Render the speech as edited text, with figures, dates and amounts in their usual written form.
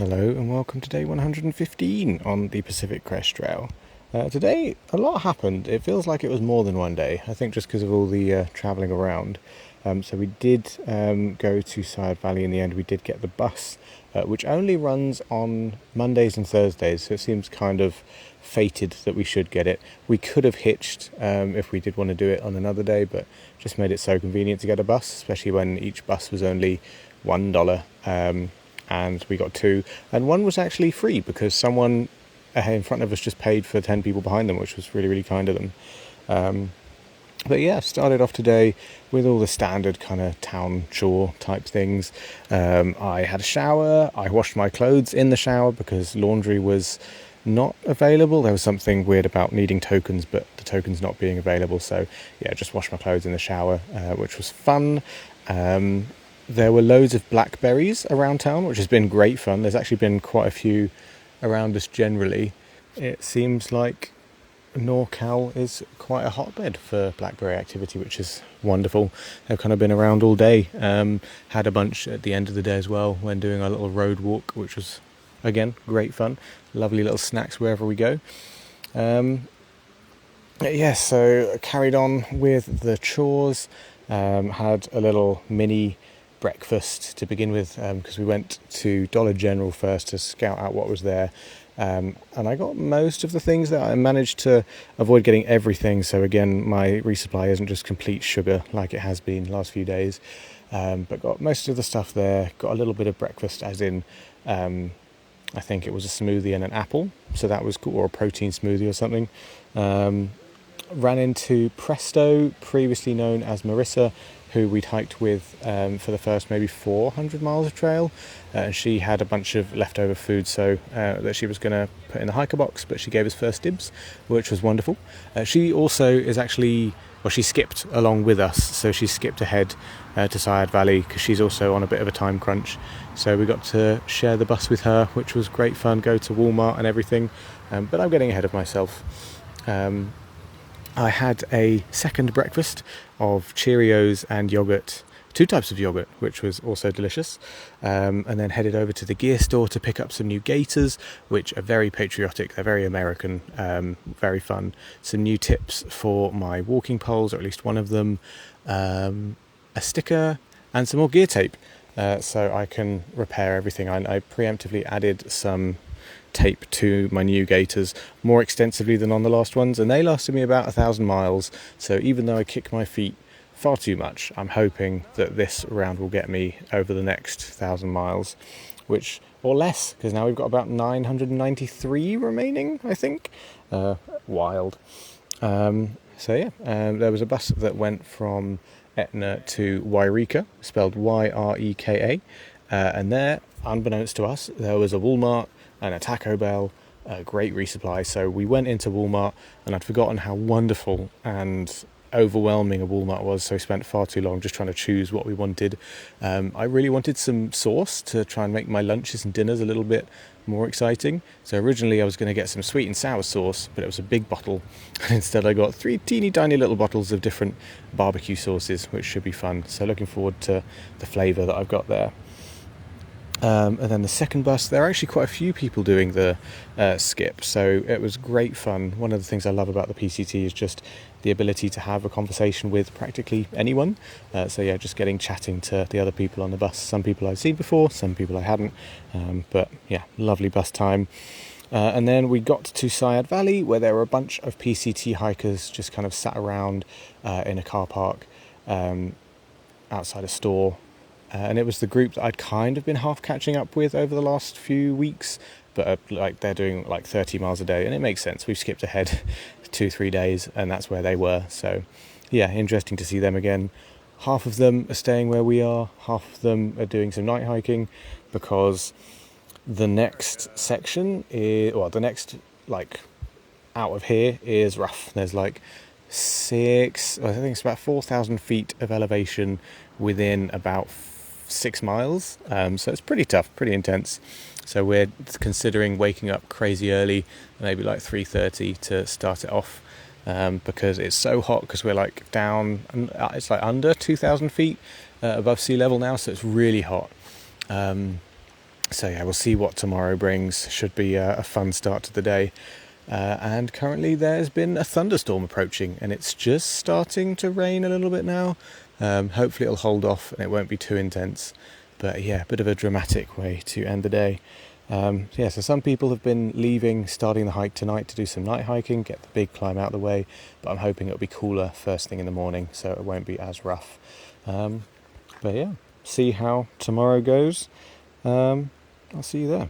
Hello and welcome to day 115 on the Pacific Crest Trail. Today, a lot happened. It feels like it was more than one day, I think just because of all the travelling around. So we did go to Seiad Valley in the end. We did get the bus, which only runs on Mondays and Thursdays, so it seems kind of fated that we should get it. We could have hitched if we did want to do it on another day, but just made it so convenient to get a bus, especially when each bus was only $1. And we got two, and one was actually free because someone in front of us just paid for 10 people behind them, which was really, really kind of them. But yeah, started off today with all the standard kind of town chore type things. I had a shower, I washed my clothes in the shower because laundry was not available. There was something weird about needing tokens, but the tokens not being available, so yeah, just washed my clothes in the shower, which was fun. There were loads of blackberries around town, which has been great fun. There's actually been quite a few around us generally. It seems like NorCal is quite a hotbed for blackberry activity, which is wonderful. They've kind of been around all day. Had a bunch at the end of the day as well when doing our little road walk, which was, again, great fun. Lovely little snacks wherever we go. Yeah, so carried on with the chores. Had a little mini breakfast to begin with because we went to Dollar General first to scout out what was there, and I got most of the things that I managed to avoid getting everything, so again my resupply isn't just complete sugar like it has been last few days, but got most of the stuff there. Got a little bit of breakfast, as in I think it was a smoothie and an apple, so that was cool, or a protein smoothie or something. Ran into Presto, previously known as Marissa, who we'd hiked with for the first maybe 400 miles of trail, and she had a bunch of leftover food that she was going to put in the hiker box, but she gave us first dibs, which was wonderful. She also is actually, well, she skipped along with us, so she skipped ahead to Seiad Valley because she's also on a bit of a time crunch, so we got to share the bus with her, which was great fun, go to Walmart and everything, but I'm getting ahead of myself. I had a second breakfast of Cheerios and yogurt, two types of yogurt, which was also delicious, and then headed over to the gear store to pick up some new gaiters, which are very patriotic. They're very American, very fun. Some new tips for my walking poles, or at least one of them, a sticker, and some more gear tape, so I can repair everything. I preemptively added some tape to my new gaiters more extensively than on the last ones, and they lasted me about 1,000 miles, so even though I kick my feet far too much, I'm hoping that this round will get me over the next 1,000 miles, or less, because now we've got about 993 remaining, I think. Wild. So yeah, there was a bus that went from Etna to Wairika, spelled Yreka, and there, unbeknownst to us, there was a Walmart and a Taco Bell, a great resupply. So we went into Walmart, and I'd forgotten how wonderful and overwhelming a Walmart was, so we spent far too long just trying to choose what we wanted. I really wanted some sauce to try and make my lunches and dinners a little bit more exciting. So originally I was going to get some sweet and sour sauce, but it was a big bottle, and instead I got 3 teeny tiny little bottles of different barbecue sauces, which should be fun. So looking forward to the flavour that I've got there. And then the second bus, there are actually quite a few people doing the skip, so it was great fun. One of the things I love about the PCT is just the ability to have a conversation with practically anyone. So yeah, just chatting to the other people on the bus. Some people I'd seen before, some people I hadn't, but yeah, lovely bus time. And then we got to Seiad Valley, where there were a bunch of PCT hikers just kind of sat around in a car park outside a store. And it was the group that I'd kind of been half catching up with over the last few weeks, but they're doing like 30 miles a day, and it makes sense. We've skipped ahead 2-3 days, and that's where they were. So yeah, interesting to see them again. Half of them are staying where we are, half of them are doing some night hiking, because the next section is, well, the next out of here is rough. There's I think it's about 4,000 feet of elevation within about 6 miles, so it's pretty tough, pretty intense. So we're considering waking up crazy early, maybe 3:30 to start it off, because it's so hot, because we're down, it's under 2,000 feet above sea level now, so it's really hot. So yeah, we'll see what tomorrow brings. Should be a fun start to the day. And currently there's been a thunderstorm approaching, and it's just starting to rain a little bit now. Hopefully it'll hold off and it won't be too intense. But yeah, a bit of a dramatic way to end the day. So some people have been leaving, starting the hike tonight to do some night hiking, get the big climb out of the way, but I'm hoping it'll be cooler first thing in the morning, so it won't be as rough. But yeah, see how tomorrow goes. I'll see you there.